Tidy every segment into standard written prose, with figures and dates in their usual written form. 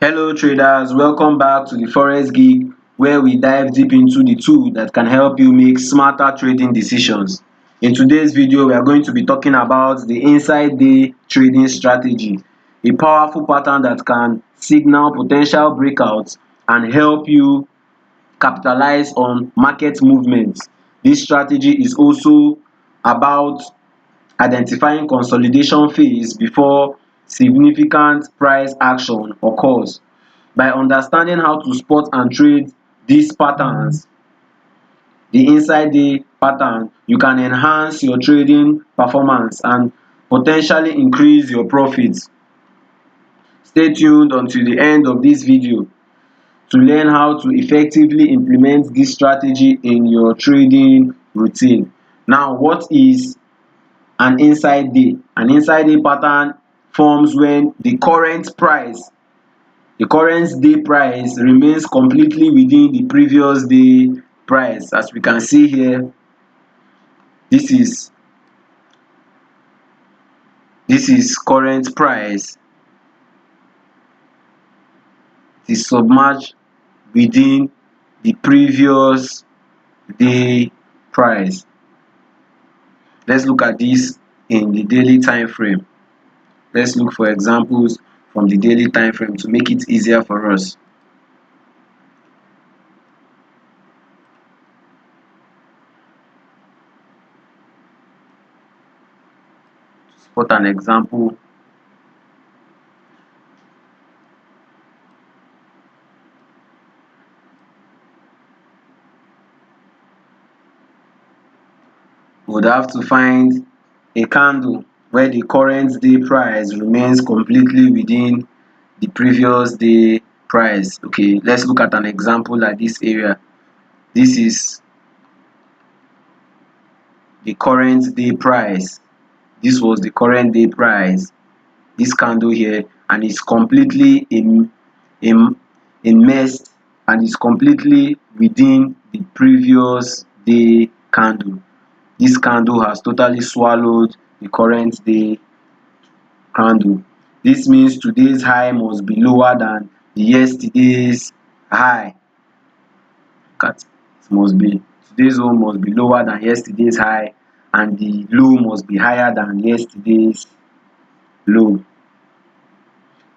Hello traders, welcome back to the Forex Gig, where we dive deep into the tool that can help you make smarter trading decisions. In today's video, we are going to be talking about the inside day trading strategy, a powerful pattern that can signal potential breakouts and help you capitalize on market movements. This strategy is also about identifying consolidation phase before significant price action occurs. By understanding how to spot and trade these patterns, the inside day pattern, you can enhance your trading performance and potentially increase your profits. Stay tuned until the end of this video to learn how to effectively implement this strategy in your trading routine. Now, what is an inside day? An inside day pattern forms when the current day price remains completely within the previous day price. As we can see here, this is current price. It is submerged within the previous day price. Let's look at this in the daily time frame. Let's look for examples from the daily time frame to make it easier for us. Spot an example. We would have to find a candle where the current day price remains completely within the previous day price. Okay, let's look at an example like this area. This is the current day price. This was the current day price, this candle here, and it's completely immersed and is completely within the previous day candle. This candle has totally swallowed the current day candle. This means today's high must be lower than the yesterday's high. It must be today's low must be lower than yesterday's high, and the low must be higher than yesterday's low.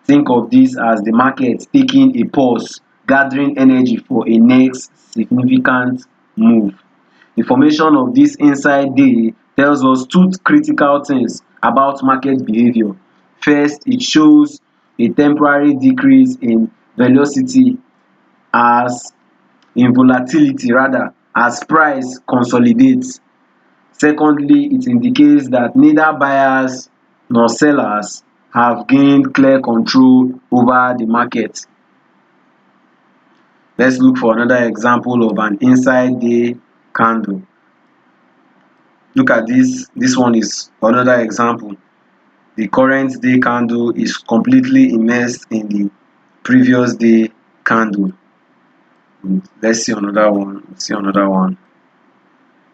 Think of this as the market taking a pause, gathering energy for a next significant move. The formation of this inside day tells us two critical things about market behavior. First, it shows a temporary decrease in velocity as in volatility rather, as price consolidates. Secondly, it indicates that neither buyers nor sellers have gained clear control over the market. Let's look for another example of an inside day candle. Look at this. This one is another example. The current day candle is completely immersed in the previous day candle. Let's see another one.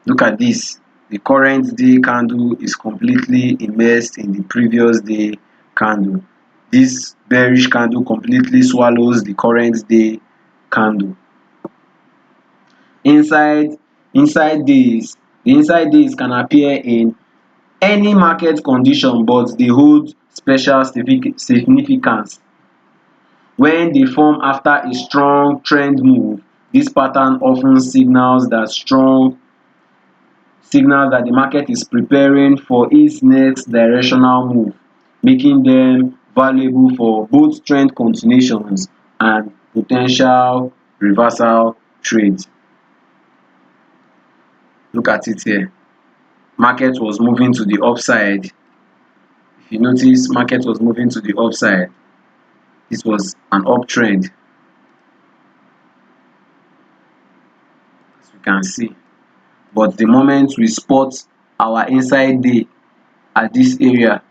Look at this. The current day candle is completely immersed in the previous day candle. This bearish candle completely swallows the current day candle. Inside days, the inside days can appear in any market condition, but they hold special significance. When they form after a strong trend move, this pattern often signals that the market is preparing for its next directional move, making them valuable for both trend continuations and potential reversal trades. Look at it here. Market was moving to the upside. If you notice, market was moving to the upside. This was an uptrend, as you can see. But the moment we spot our inside day at this area,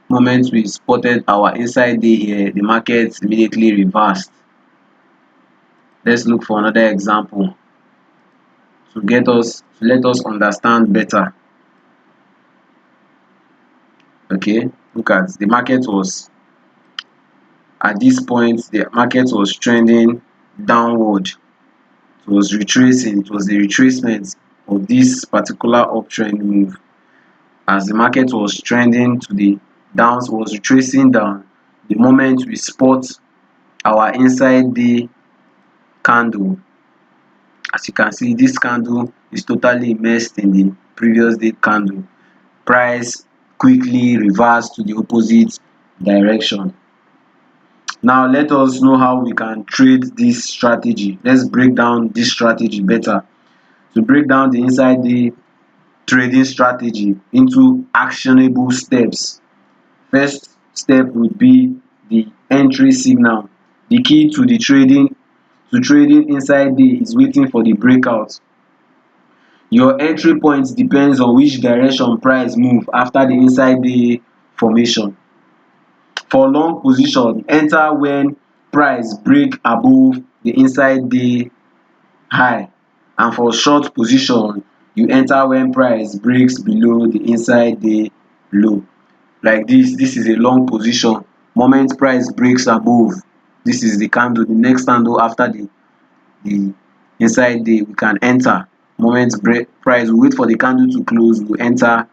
we spotted our inside day here, the market immediately reversed. Let's look for another example to let us understand better. Okay, Look at the market was at this point, the market was trending downward. It was retracing, it was the retracement of this particular uptrend move. As the market was trending to the downs, was retracing down, the moment we spot our inside day candle. As you can see, this candle is totally immersed in the previous day candle. Price quickly reversed to the opposite direction. Now let us know how we can trade this strategy. Let's break down this strategy better. To break down the inside day trading strategy into actionable steps. First step would be the entry signal. The key to the trading inside day is waiting for the breakout. Your entry point depends on which direction price move after the inside day formation. For long position, enter when price break above the inside day high, and for short position, you enter when price breaks below the inside day low. Like this is a long position. Moment price breaks above, this is the candle, the next candle after the inside day, we can enter. Moment break price, we wait for the candle to close, we enter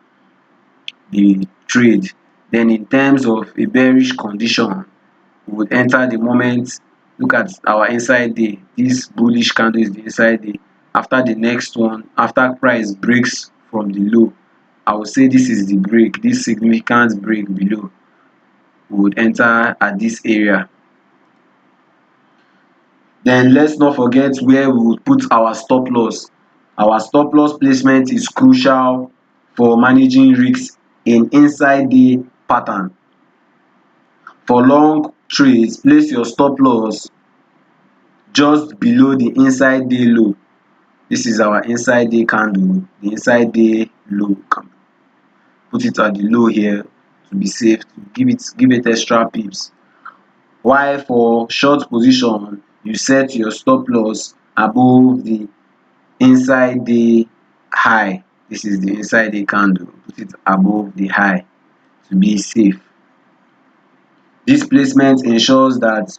the trade. Then in terms of a bearish condition, we would enter the moment. Look at our inside day, this bullish candle is the inside day. After the next one, after price breaks from the low, I would say this is the break, this significant break below, we would enter at this area. Then let's not forget where we would put our stop loss. Our stop loss placement is crucial for managing risks in inside day pattern. For long trades, place your stop loss just below the inside day low. This is our inside day candle, the inside day low. Put it at the low here to be safe, to give it extra pips. While for short position, you set your stop loss above the inside day high. This is the inside day candle. Put it above the high to be safe. This placement ensures that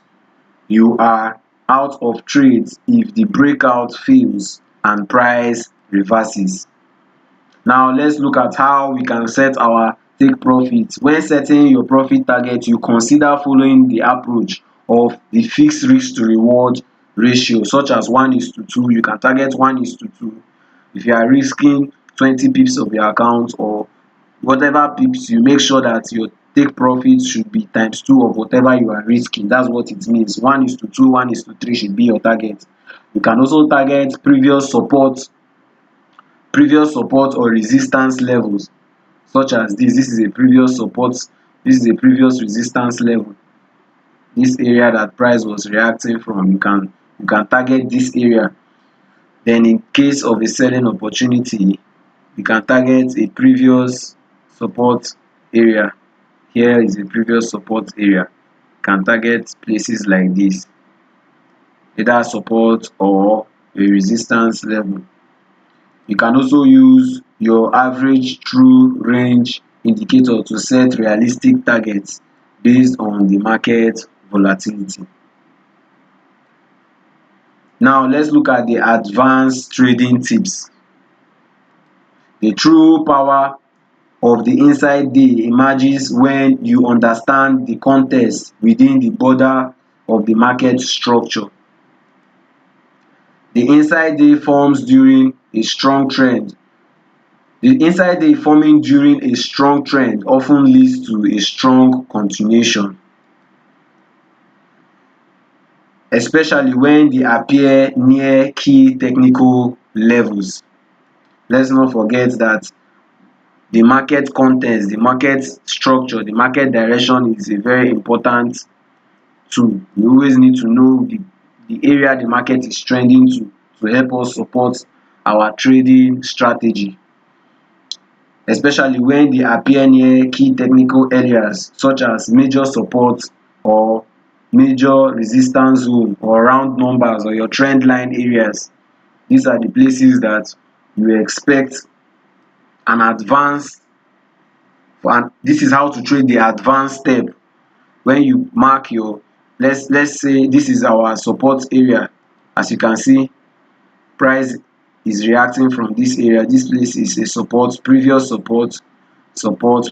you are out of trades if the breakout fails and price reverses. Now let's look at how we can set our take profit. When setting your profit target, you consider following the approach of the fixed risk to reward ratio, such as 1:2. You can target 1:2. If you are risking 20 pips of your account or whatever pips, you make sure that your take profit should be times 2 of whatever you are risking. That's what it means. 1:2, 1:3 should be your target. You can also target previous support or resistance levels, such as this is a previous support, this is a previous resistance level. This area that price was reacting from, you can target this area. Then in case of a selling opportunity, you can target a previous support area. Here is a previous support area. You can target places like this, either support or a resistance level. You can also use your average true range indicator to set realistic targets based on the market volatility. Now let's look at the advanced trading tips. The true power of the inside day emerges when you understand the context within the border of the market structure. The inside day forms during a strong trend. The inside day forming during a strong trend often leads to a strong continuation, especially when they appear near key technical levels. Let's not forget that the market context, the market structure, the market direction is a very important tool. We always need to know the area the market is trending to help us support our trading strategy, especially when they appear near key technical areas such as major support or major resistance zone or round numbers or your trend line areas. These are the places that you expect an advanced And this is how to trade the advanced step. When you mark your, let's say this is our support area. As you can see, price is reacting from this area. This place is a support, previous support,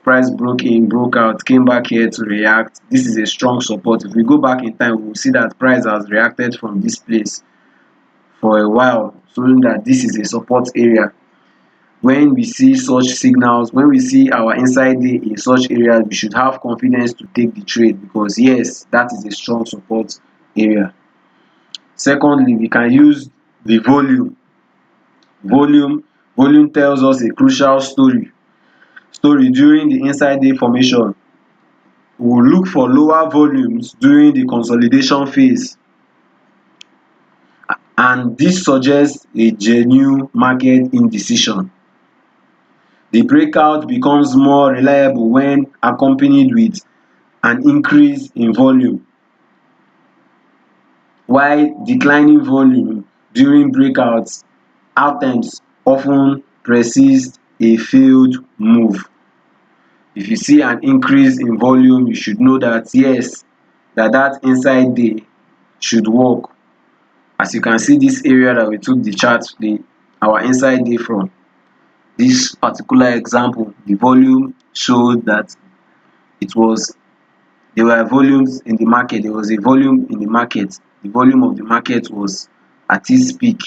price broke in, broke out, came back here to react. This is a strong support. If we go back in time, we will see that price has reacted from this place for a while, showing that this is a support area. When we see such signals, when we see our inside day in such areas, we should have confidence to take the trade, because yes, that is a strong support area. Secondly, we can use the volume. Volume tells us a crucial story during the inside day formation. We will look for lower volumes during the consolidation phase, and this suggests a genuine market indecision. The breakout becomes more reliable when accompanied with an increase in volume, while declining volume during breakouts outcomes often persist a failed move. If you see an increase in volume, you should know that yes, that inside day should work. As you can see, this area that we took the chart, our inside day from, this particular example, the volume showed that it was there were volumes in the market. There was a volume in the market. The volume of the market was at its peak.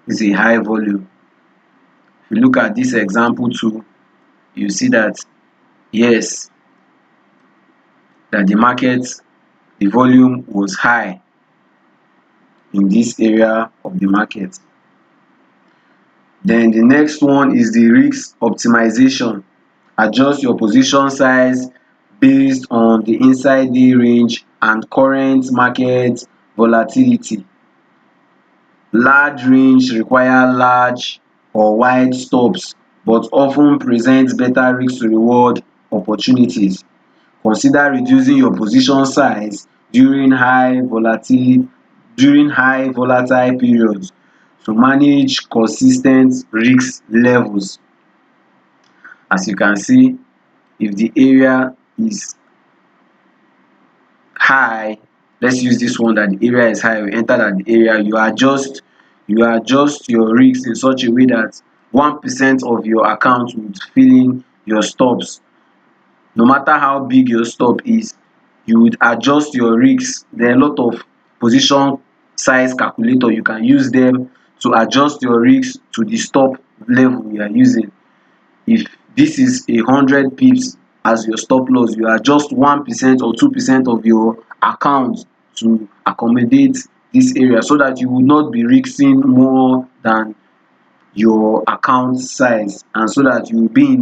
It's a high volume. If you look at this example too, you see that yes, that the volume was high in this area of the market. Then the next one is the risk optimization. Adjust your position size based on the inside day range and current market volatility. Large range require large or wide stops, but often present better risk to reward opportunities. Consider reducing your position size during high volatile periods to manage consis ten t risk levels. As you can see, if the area is high, let's use this one, that the area is high, we enter that the area, you adjust your risk in such a way that 1% of your account would fill in your stops. No matter how big your stop is, you would adjust your risk. There are a lot of position size calculator, you can use them to adjust your risk to the stop level you are using. If this is 100 pips as your stop loss, you adjust 1% or 2% of your account to accommodate this area, so that you will not be risking more than your account size, and so that you will be in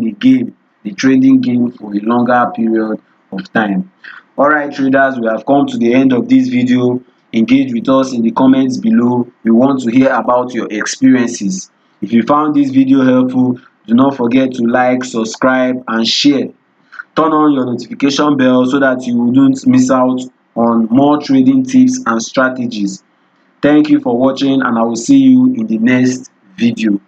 the trading game for a longer period of time. Alright traders, we have come to the end of this video. Engage with us in the comments below. We want to hear about your experiences. If you found this video helpful, do not forget to like, subscribe and share. Turn on your notification bell so that you wouldn't miss out on more trading tips and strategies. Thank you for watching, and I will see you in the next video.